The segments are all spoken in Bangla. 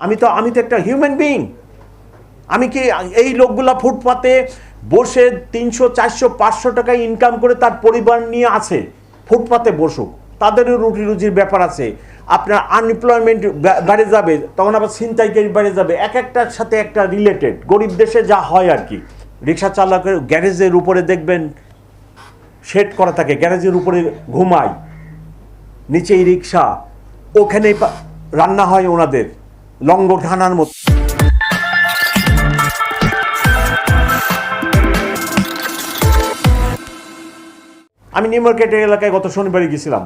আমি তো একটা হিউম্যান বিইং। আমি কি এই লোকগুলা ফুটপাতে বসে 300 400 500 টাকা ইনকাম করে তার পরিবার নিয়ে আছে, ফুটপাতে বসুক, তাদেরও রুটি রুজির ব্যাপার আছে। আপনার আনএমপ্লয়মেন্ট বেড়ে যাবে, তখন আবার ছিনতাইকারী বেড়ে যাবে, এক একটার সাথে একটা রিলেটেড। গরিব দেশে যা হয় আর কি, রিক্সা চালকের গ্যারেজের উপরে দেখবেন শেড করা থাকে, গ্যারেজের উপরে ঘুমায়, নিচেই রিক্সা, ওখানেই রান্না হয় ওনাদের লঙ্গরখানার মতো। আমি নিউ মার্কেট এলাকায় গত শনিবারই গেছিলাম।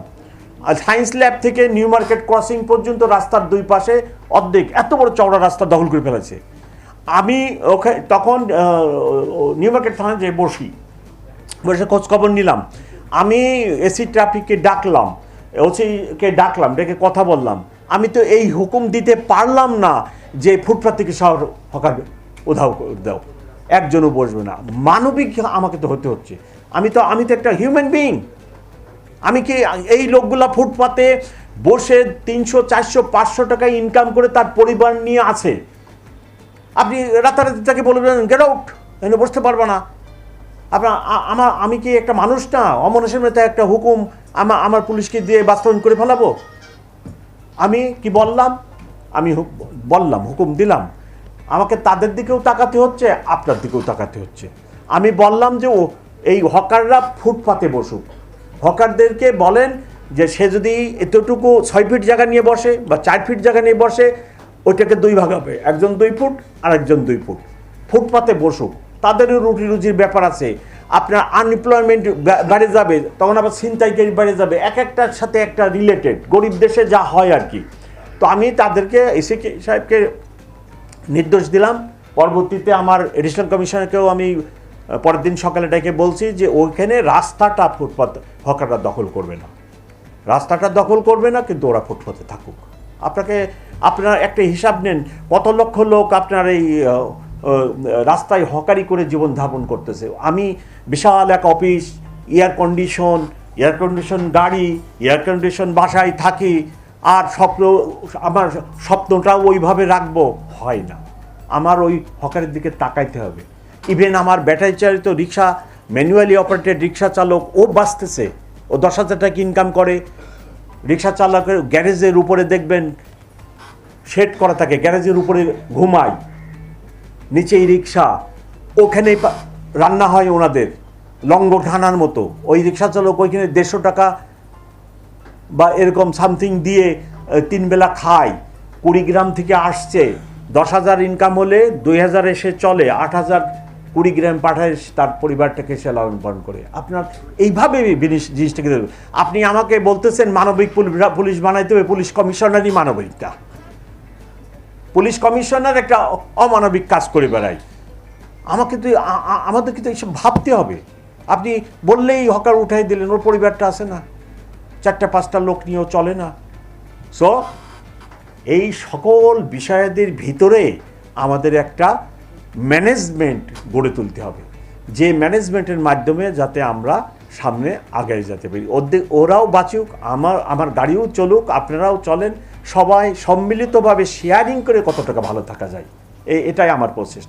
সায়েন্স ল্যাব থেকে নিউ মার্কেট ক্রসিং পর্যন্ত রাস্তার দুই পাশে অর্ধেক এত বড় চওড়া রাস্তা দখল করে ফেলেছে। আমি তখন নিউ মার্কেট থানায় যে বসে খোঁজখবর নিলাম। আমি এসি ট্রাফিককে ডাকলাম, ডেকে কথা বললাম। আমি তো এই হুকুম দিতে পারলাম না যে ফুটপাত থেকে শহর হকার উধাও দাও, একজনও বসবে না। মানবিক আমাকে তো হতে হচ্ছে। আমি তো একটা হিউম্যান বিইং। আমি কি এই লোকগুলা ফুটপাতে বসে 300 400 500 টাকা ইনকাম করে তার পরিবার নিয়ে আছে, আপনি রাতারাতি তাকে বলবেন গেট আউট, এনে বসতে পারবো না? আমি কি একটা মানুষ না? অমানুষের মতো একটা হুকুম আমার পুলিশকে দিয়ে বাস্তবায়ন করে ফেলাবো? আমি কি বললাম? আমি বললাম, হুকুম দিলাম, আমাকে তাদের দিকেও তাকাতে হচ্ছে, আপনার দিকেও তাকাতে হচ্ছে। আমি বললাম যে এই হকাররা ফুটপাতে বসুক, হকারদেরকে বলেন যে সে যদি এতটুকু 6 ফিট জায়গা নিয়ে বসে বা 4 ফিট জায়গা নিয়ে বসে, ওইটাকে 2 ভাগ হবে, একজন 2 ফুট আর একজন 2 ফুট। ফুটপাতে বসুক, তাদেরও রুটি রুজির ব্যাপার আছে। আপনার আনএমপ্লয়মেন্ট বেড়ে যাবে, তখন আবার ছিনতাইকারী বেড়ে যাবে, এক একটার সাথে একটা রিলেটেড। গরিব দেশে যা হয় আর কি। তো আমি তাদেরকে এসি সাহেবকে নির্দেশ দিলাম। পরবর্তীতে আমার এডিশনাল কমিশনারকেও আমি পরের দিন সকালে ডেকে বলছি যে ওইখানে রাস্তাটা ফুটপাত হকাররা দখল করবে না, রাস্তাটা দখল করবে না, কিন্তু ওরা ফুটপাতে থাকুক। আপনারা একটা হিসাব নেন, কত লক্ষ লোক আপনার এই রাস্তায় হকারি করে জীবন ধারণ করতেছে। আমি বিশাল এক অফিস, এয়ার কন্ডিশন গাড়ি, এয়ার কন্ডিশন বাসায় থাকি, আর আমার স্বপ্নটাও ওইভাবে রাখবো, হয় না। আমার ওই হকারের দিকে তাকাইতে হবে। ইভেন আমার ব্যাটারি চালিত রিক্সা, ম্যানুয়ালি অপারেটেড রিক্সা চালক, ও বাঁচতেছে, ও 10,000 টাকা ইনকাম করে। রিক্সা চালকের গ্যারেজের উপরে দেখবেন শেড করা থাকে, গ্যারেজের উপরে ঘুমায়, নিচেই রিক্সা, ওখানেই রান্না হয় ওনাদের লঙ্গরখানার মতো। ওই রিক্সা চালক ওইখানে 150 টাকা বা এরকম সামথিং দিয়ে 3 বেলা খায়। কুড়িগ্রাম থেকে আসছে, 10,000 ইনকাম হলে 2,000 এসে চলে, 8,000 কুড়িগ্রাম পাঠায় তার পরিবারটাকে সে লালন পালন করে। আপনার এইভাবে জিনিসটাকে আপনি আমাকে বলতেছেন মানবিক পুলিশ বানাইতে হবে। পুলিশ কমিশনারই মানবিকটা, পুলিশ কমিশনার একটা অমানবিক কাজ করে বেড়ায়। আমাদের কিন্তু এইসব ভাবতে হবে। আপনি বললেই হকার উঠাই দিলেন, ওর পরিবারটা আছে না, 4-5টা লোক নিয়েও চলে না। সো এই সকল বিষয়াদের ভিতরে আমাদের একটা ম্যানেজমেন্ট গড়ে তুলতে হবে, যে ম্যানেজমেন্টের মাধ্যমে যাতে আমরা সামনে আগায় যেতে পারি। ওরাও বাঁচুক, আমার গাড়িও চলুক, আপনারাও চলেন, সবাই সম্মিলিতভাবে শেয়ারিং করে কত টাকা ভালো থাকা যায়, এটাই আমার প্রচেষ্টা।